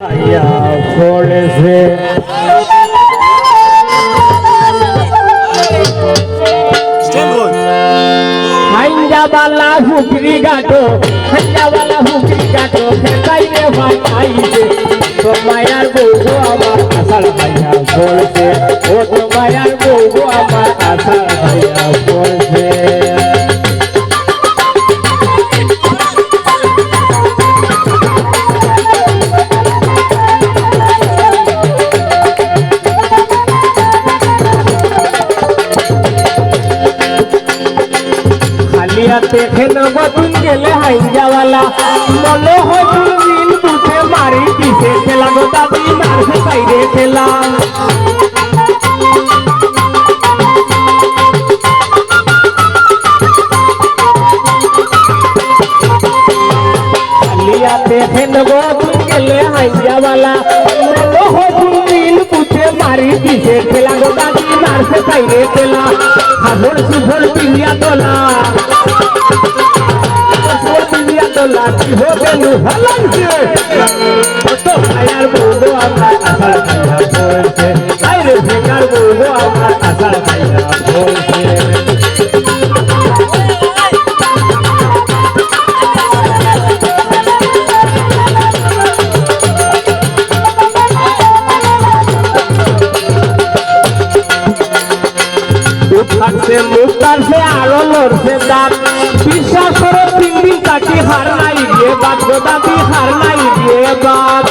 পড়েছে হাইজাবালা হুকরি গাটো হাইজাবালা হুকরি গাটো ফেকাইরে ভাইছে তো মায়ার বউ আমার আসার ভাইয়া পড়েছে ও তো মায়ার বউ আমার আসার ভাইয়া পড়েছে দেখে নগো তুই গেলে হাইজাওয়ালা মনে হয় তুই দিন বুঝে মারি দিছে খেলা গো দাবি মারছে বাইরে খেলা দেখে নগো তুই গেলে হাইজাওয়ালা মনে হয় তুই দিন বুঝে মারি দিছে খেলা গো দাবি মারছে বাইরে খেলা হাবর সুভর পিলিয়া তোলা লাঠি হবে নু হালাইছে তো মায়ার বউ আমার আসার ভাইয়া বলছে আইরে বেকার বউ আমার আসার ভাইয়া বলছে উঠাচ্ছে মুখটাছে আরো লড়ছে দাঁত বিশ্বাস করে তিন দিন তাকে হার নাই দিয়ে বাদ গোদাবি হার নাই দিয়ে বাদ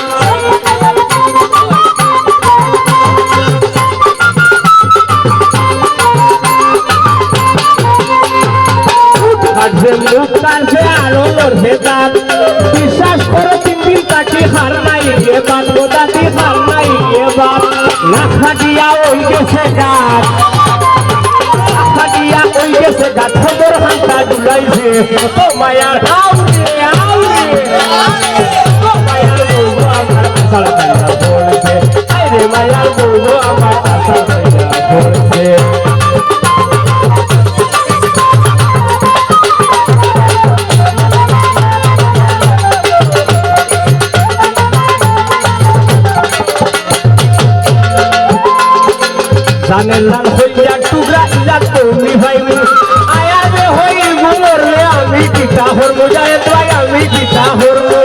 উঠাচ্ছে মুখটাছে আরো লড়ছে দাঁত বিশ্বাস করে তিন দিন তাকে হার নাই দিয়ে বাদ গোদাবি হার নাই দিয়ে বাদ লাখা দিয়া ওই গেছে গাছ ওই গেছে গাছ খবর হাঁটা ডুলাইছে তো মায়ার মায়ার বউ আমার আসার ভাইয়া বলছে আরে মায়ার বউ আমার আসার ভাইয়া বলছে জানের লাল হইয়া টুকরা ইলা তুমি ভাইনি আয়ারে হই মরলে আমি কিতা হরমু যায় ভাই আমি কিতা হরমু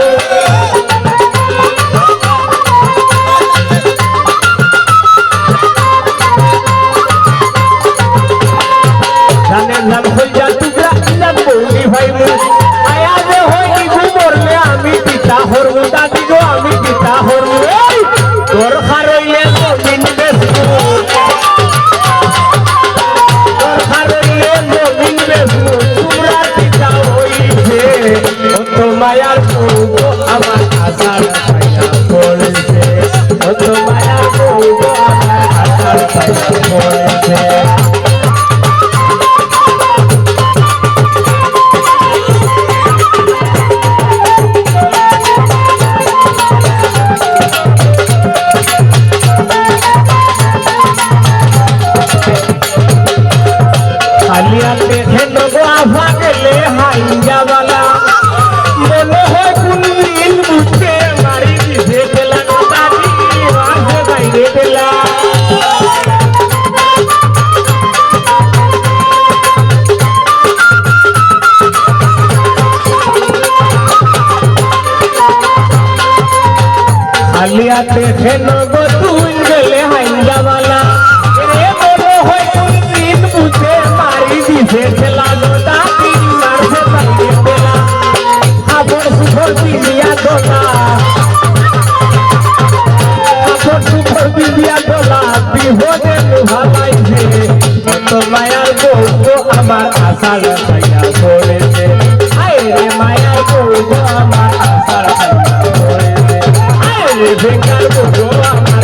জানের লাল হইয়া টুকরা ইলা তুমি ভাইনি আয়ারে হই মরলে আমি কিতা হরমু দাদি গো আমি কিতা হরমু তোর হারইলে জমিন বেচবো মায়ার বউ আমার আসার ভাইয়া বলছে ও তো মায়ার বউ আমার আসার ভাইয়া বলছে খালিয়া দেখে নগো আভা গেলে হাইজাওয়ালা মনে হয় কোনদিন বুঝতে মারি দিছে খেলা দাদি মারছে বাইরে খেলা খালিয়া দেখে নগো তুই গেলে হাইজাওয়ালা রে মনে হয় কোনদিন বুঝতে মারি দিছে খেলা দাদি মারছে বাইরে খেলা আবর সুভর বিবিয়া দোলা আবর সুভর বিবিয়া দোলা বিহনে ভালাইছে তো মায়ার বউ আমার আসার ভাইয়া বলেছে আরে মায়ার বউ আমার আসার ভাইয়া বলেছে আরে বেকার বউ আমার